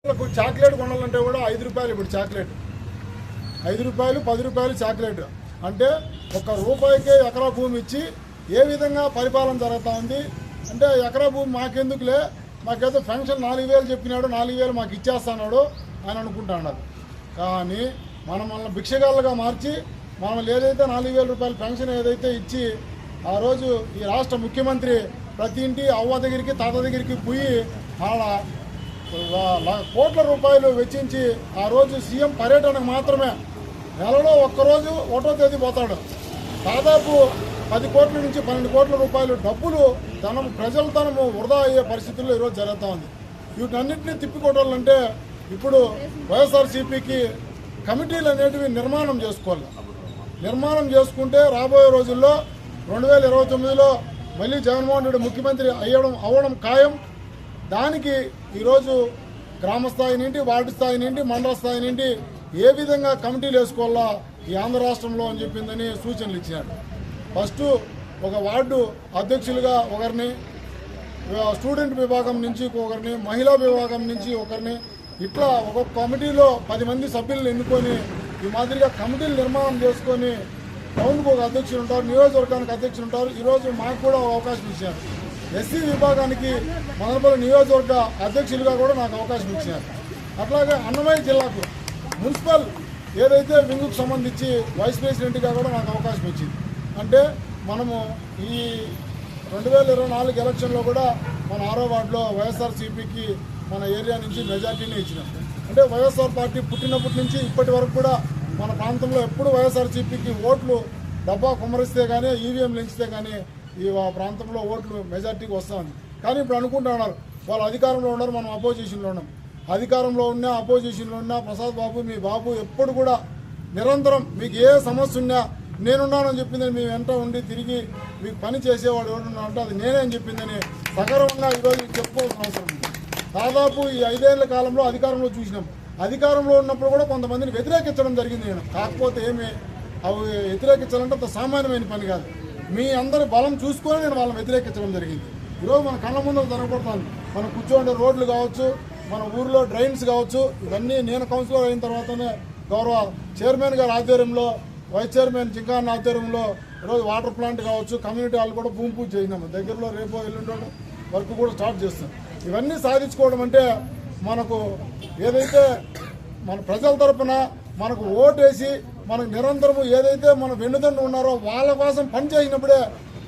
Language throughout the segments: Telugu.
చాక్లెట్ కొనాలంటే కూడా 5 రూపాయలు. ఇప్పుడు చాక్లెట్ 5 రూపాయలు, 10 రూపాయలు చాక్లెట్. అంటే ₹1 ఎకరా భూమి ఇచ్చి ఏ విధంగా పరిపాలన జరుగుతూ ఉంది అంటే, ఎకరా భూమి మాకెందుకులే, మాకేదో పెన్షన్ 4,000 చెప్పినాడు, 4,000 మాకు ఇచ్చేస్తున్నాడు అని అనుకుంటున్నారు. కానీ మనల్ని భిక్షగాళ్ళుగా మార్చి మనల్ని ఏదైతే 4,000 రూపాయల పెన్షన్ ఏదైతే ఇచ్చి ఆ రోజు ఈ రాష్ట్ర ముఖ్యమంత్రి ప్రతి ఇంటి అవ్వ దగ్గరికి తాత దగ్గరికి పోయి ఆడ కోట్ల రూపాయలు వెచ్చించి ఆ రోజు సీఎం పర్యటనకు మాత్రమే నెలలో ఒక్కరోజు 1వ తేదీ పోతాడు. దాదాపు 10 కోట్ల నుంచి 12 కోట్ల రూపాయలు డబ్బులు ప్రజల ధనము వృధా అయ్యే పరిస్థితుల్లో ఈరోజు జరుగుతూ ఉంది. వీటన్నింటినీ తిప్పికొట్టాలంటే ఇప్పుడు వైఎస్ఆర్సీపీకి కమిటీలు అనేటివి నిర్మాణం చేసుకోవాలి. నిర్మాణం చేసుకుంటే రాబోయే రోజుల్లో 2029లో మళ్ళీ జగన్మోహన్ రెడ్డి ముఖ్యమంత్రి అవ్వడం ఖాయం. దానికి ఈరోజు గ్రామ స్థాయి నుండి, వార్డు స్థాయి నుండి, మండల స్థాయి నుండి ఏ విధంగా కమిటీలు వేసుకోవాలా ఈ ఆంధ్ర రాష్ట్రంలో అని చెప్పిందని సూచనలు ఇచ్చినాడు. ఫస్ట్ ఒక వార్డు అధ్యక్షులుగా ఒకరిని, స్టూడెంట్ విభాగం నుంచి ఒకరిని, మహిళా విభాగం నుంచి ఒకరిని, ఇట్లా ఒక్కొక్క కమిటీలో 10 మంది సభ్యులను ఎన్నుకొని ఈ మాదిరిగా కమిటీలు నిర్మాణం చేసుకొని టౌన్కు ఒక అధ్యక్షులు ఉంటారు, నియోజకవర్గానికి అధ్యక్షులు ఉంటారు. ఈరోజు మాకు కూడా అవకాశం ఇచ్చారు. ఎస్సీ విభాగానికి మదనపల్లి నియోజకవర్గ అధ్యక్షులుగా కూడా నాకు అవకాశం ఇచ్చారు. అట్లాగే అన్నమయ్య జిల్లాకు మున్సిపల్ ఏదైతే వింగుకు సంబంధించి వైస్ ప్రెసిడెంట్గా కూడా నాకు అవకాశం ఇచ్చింది. అంటే మనము ఈ 2024 ఎలక్షన్లో కూడా మన 6వ వార్డులో వైఎస్ఆర్సీపీకి మన ఏరియా నుంచి మెజార్టీని ఇచ్చినాం. అంటే వైఎస్ఆర్ పార్టీ పుట్టినప్పటి నుంచి ఇప్పటి వరకు కూడా మన ప్రాంతంలో ఎప్పుడు వైఎస్ఆర్సీపీకి ఓట్లు డబ్బా కుమ్మరిస్తే కానీ, ఈవీఎంలు ఎంచితే కానీ ఈ ప్రాంతంలో ఓట్లు మెజార్టీకి వస్తుంది. కానీ ఇప్పుడు అనుకుంటా ఉన్నారు వాళ్ళు అధికారంలో ఉన్నారు, మనం అపోజిషన్లో ఉన్నాం. అధికారంలో ఉన్నా అపోజిషన్లో ఉన్నా ప్రసాద్ బాబు, మీ బాబు ఎప్పుడు కూడా నిరంతరం మీకు ఏ సమస్య ఉన్నా నేనున్నానని చెప్పిందని మీ వెంట ఉండి తిరిగి మీకు పని చేసేవాడు ఎవరున్నా అంటే అది నేనే అని చెప్పిందని సగర్వంగా ఈరోజు చెప్పుకోవాల్సిన అవసరం ఉంది. దాదాపు ఈ 5 ఏళ్ల కాలంలో అధికారంలో చూసినాం. అధికారంలో ఉన్నప్పుడు కూడా కొంతమందిని వ్యతిరేకించడం జరిగింది. నేను కాకపోతే అవి వ్యతిరేకించాలంటే అంత సామాన్యమైన పని కాదు. మీ అందరి బలం చూసుకొని నేను వాళ్ళని వ్యతిరేకించడం జరిగింది. ఈరోజు మన కళ్ళ ముందు జరగబడుతుంది. మనం కూర్చోండే రోడ్లు కావచ్చు, మన ఊర్లో డ్రైన్స్ కావచ్చు, ఇవన్నీ నేను కౌన్సిలర్ అయిన తర్వాతనే గౌరవ చైర్మన్ గారి ఆధ్వర్యంలో, వైస్ చైర్మన్ జింకాన్ ఆధ్వర్యంలో ఈరోజు వాటర్ ప్లాంట్ కావచ్చు, కమ్యూనిటీ హాల్ కూడా భూమి పూజ చేసినాము. దగ్గరలో రేపో ఎల్లుండో వర్క్ కూడా స్టార్ట్ చేస్తాం. ఇవన్నీ సాధించుకోవడం అంటే మనకు ఏదైతే మన ప్రజల తరపున మనకు ఓటేసి మనకు నిరంతరము ఏదైతే మన వెన్నుదండు ఉన్నారో వాళ్ళ కోసం పనిచేసినప్పుడే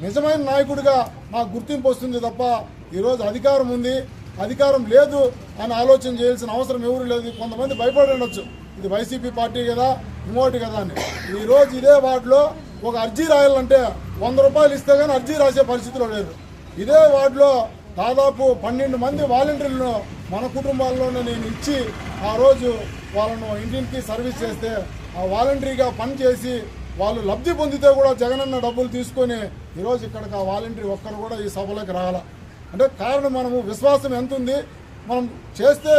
నిజమైన నాయకుడిగా నాకు గుర్తింపు వస్తుంది తప్ప ఈరోజు అధికారం ఉంది, అధికారం లేదు అని ఆలోచన చేయాల్సిన అవసరం ఎవరు లేదు. కొంతమంది భయపడి ఉండొచ్చు, ఇది వైసీపీ పార్టీ కదా, ఇంకోటి కదా అని. ఈరోజు ఇదే వార్డులో ఒక అర్జీ రాయాలంటే 100 రూపాయలు ఇస్తే కానీ అర్జీ రాసే పరిస్థితిలో లేదు. ఇదే వార్డులో దాదాపు 12 మంది వాలంటీర్లను మన కుటుంబాల్లోనే నేను ఇచ్చి ఆ రోజు వాళ్ళను ఇంటింటికి సర్వీస్ చేస్తే ఆ వాలంటరీగా పనిచేసి వాళ్ళు లబ్ధి పొందితే కూడా జగనన్న డబ్బులు తీసుకొని ఈరోజు ఇక్కడికి ఆ వాలంటరీ ఒక్కరు కూడా ఈ సభలోకి రావాల. అంటే కారణం మనము విశ్వాసం ఎంత ఉంది, మనం చేస్తే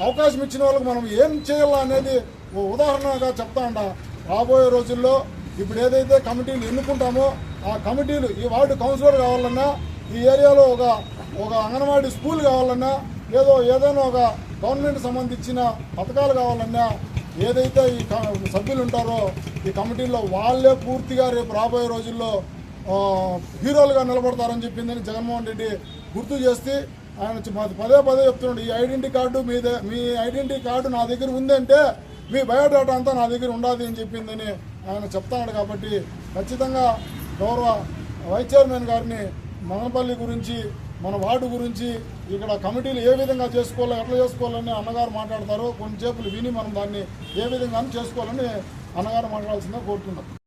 అవకాశం ఇచ్చిన వాళ్ళకి మనం ఏం చేయాలా అనేది ఓ ఉదాహరణగా చెప్తా ఉండ. రాబోయే రోజుల్లో ఇప్పుడు ఏదైతే కమిటీలు ఎన్నుకుంటామో ఆ కమిటీలు ఈ వార్డు కౌన్సిలర్ కావాలన్నా, ఈ ఏరియాలో ఒక అంగన్వాడీ స్కూల్ కావాలన్నా, ఏదైనా ఒక గవర్నమెంట్ సంబంధించిన పథకాలు కావాలన్నా ఏదైతే ఈ సభ్యులు ఉంటారో ఈ కమిటీల్లో వాళ్ళే పూర్తిగా రేపు రాబోయే రోజుల్లో హీరోలుగా నిలబడతారని చెప్పిందని జగన్మోహన్ రెడ్డి గుర్తు చేస్తే ఆయన పదే చెప్తున్నాడు, ఈ ఐడెంటిటీ కార్డు మీ ఐడెంటిటీ కార్డు నా దగ్గర ఉందంటే మీ బయోడాటా అంతా నా దగ్గర ఉండాలి అని చెప్పిందని ఆయన చెప్తాడు. కాబట్టి ఖచ్చితంగా గౌరవ వైస్ చైర్మన్ గారిని మదనపల్లి గురించి, మన వార్డు గురించి, ఇక్కడ కమిటీలు ఏ విధంగా చేసుకోవాలో, ఎట్లా చేసుకోవాలని అన్నగారు మాట్లాడతారో కొంచెంసేపులు విని మనం దాన్ని ఏ విధంగా చేసుకోవాలని అన్నగారు మాట్లాడాల్సిందిగా కోరుతున్నాం.